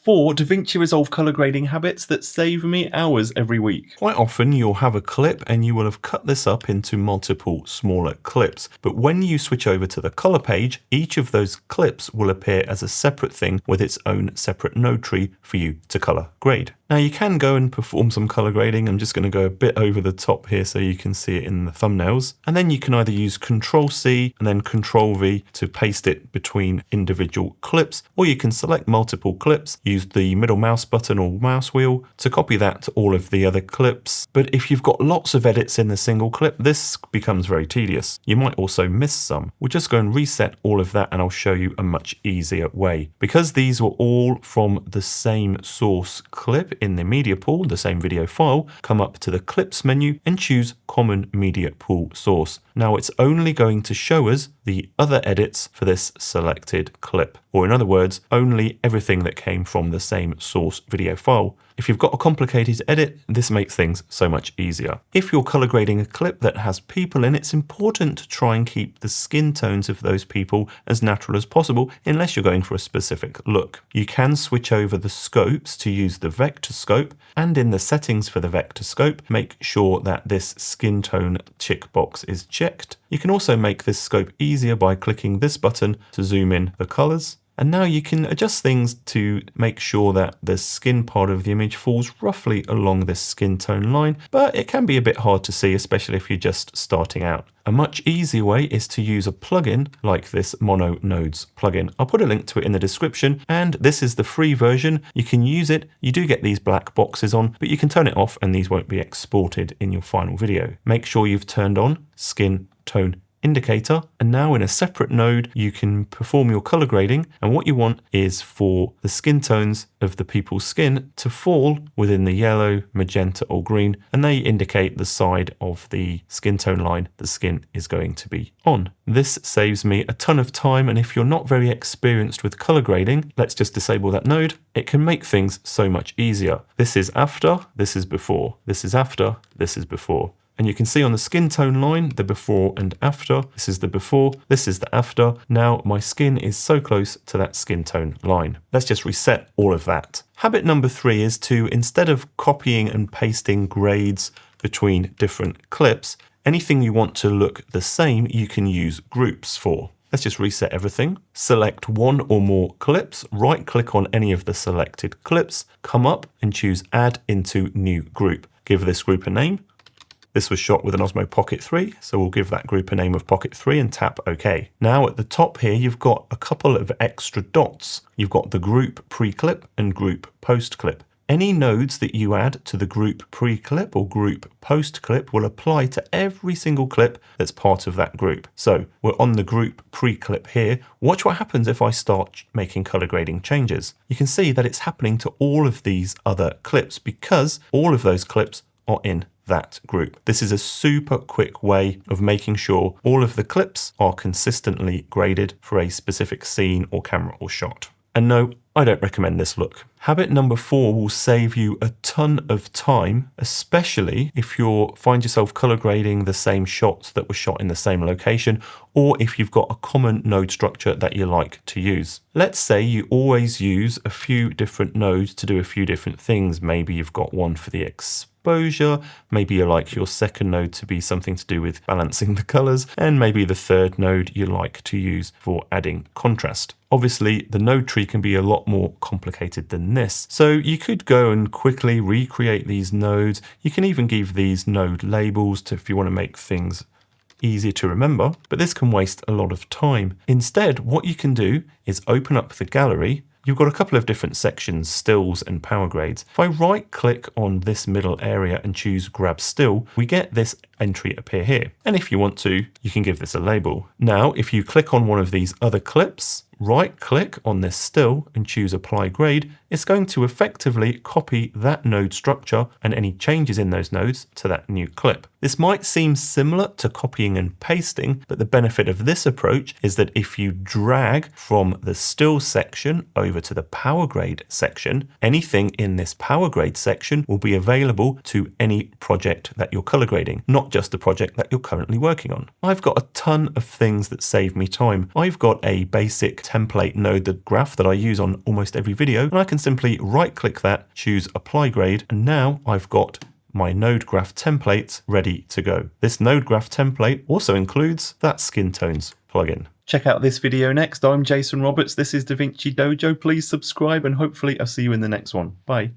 4 DaVinci Resolve color grading habits that save me hours every week. Quite often you'll have a clip and you will have cut this up into multiple smaller clips. But when you switch over to the color page, each of those clips will appear as a separate thing with its own separate node tree for you to color grade. Now you can go and perform some color grading. I'm just going to go a bit over the top here so you can see it in the thumbnails. And then you can either use Control-C and then Control-V to paste it between individual clips, or you can select multiple clips, use the middle mouse button or mouse wheel to copy that to all of the other clips. But if you've got lots of edits in a single clip, this becomes very tedious. You might also miss some. We'll just go and reset all of that and I'll show you a much easier way. Because these were all from the same source clip in the media pool, the same video file, come up to the clips menu and choose common media pool source. Now it's only going to show us the other edits for this selected clip, or in other words, only everything that came from the same source video file. If you've got a complicated edit, this makes things so much easier. If you're color grading a clip that has people in, it's important to try and keep the skin tones of those people as natural as possible, unless you're going for a specific look. You can switch over the scopes to use the vector scope, and in the settings for the vector scope, make sure that this skin tone check box is checked. You can also make this scope easier by clicking this button to zoom in the colors. And now you can adjust things to make sure that the skin part of the image falls roughly along this skin tone line, but it can be a bit hard to see, especially if you're just starting out. A much easier way is to use a plugin like this Mono Nodes plugin. I'll put a link to it in the description, and this is the free version. You can use it. You do get these black boxes on, but you can turn it off and these won't be exported in your final video. Make sure you've turned on skin tone indicator, and now in a separate node you can perform your color grading, and what you want is for the skin tones of the people's skin to fall within the yellow, magenta or green, and they indicate the side of the skin tone line the skin is going to be on. This saves me a ton of time, and if you're not very experienced with color grading, let's just disable that node. It can make things so much easier. This is after, this is before, this is after, this is before. And you can see on the skin tone line, the before and after. This is the before, this is the after. Now my skin is so close to that skin tone line. Let's just reset all of that. Habit number 3 is to, instead of copying and pasting grades between different clips, anything you want to look the same, you can use groups for. Let's just reset everything. Select one or more clips, right click on any of the selected clips, come up and choose add into new group. Give this group a name. This was shot with an Osmo Pocket 3, so we'll give that group a name of Pocket 3 and tap OK. Now at the top here, you've got a couple of extra dots. You've got the group pre-clip and group post-clip. Any nodes that you add to the group pre-clip or group post-clip will apply to every single clip that's part of that group. So we're on the group pre-clip here. Watch what happens if I start making color grading changes. You can see that it's happening to all of these other clips because all of those clips are in that group. This is a super quick way of making sure all of the clips are consistently graded for a specific scene or camera or shot. And no, I don't recommend this look. Habit number 4 will save you a ton of time, especially if you find yourself color grading the same shots that were shot in the same location, or if you've got a common node structure that you like to use. Let's say you always use a few different nodes to do a few different things. Maybe you've got one for the exposure, maybe you like your second node to be something to do with balancing the colors, and maybe the third node you like to use for adding contrast. Obviously, the node tree can be a lot more complicated than this. So you could go and quickly recreate these nodes. You can even give these node labels if you want to make things easier to remember, but this can waste a lot of time. Instead, what you can do is open up the gallery. You've got a couple of different sections, stills and power grades. If I right click on this middle area and choose grab still, we get this entry appear here. And if you want to, you can give this a label. Now, if you click on one of these other clips, right click on this still and choose apply grade, it's going to effectively copy that node structure and any changes in those nodes to that new clip. This might seem similar to copying and pasting, but the benefit of this approach is that if you drag from the still section over to the power grade section, anything in this power grade section will be available to any project that you're color grading, not just the project that you're currently working on. I've got a ton of things that save me time. I've got a basic template node graph that I use on almost every video, and I can simply right click that, choose apply grade, and now I've got my node graph templates ready to go. This node graph template also includes that skin tones plugin. Check out this video next. I'm Jason Roberts. This is DaVinci Dojo. Please subscribe and hopefully I'll see you in the next one. Bye.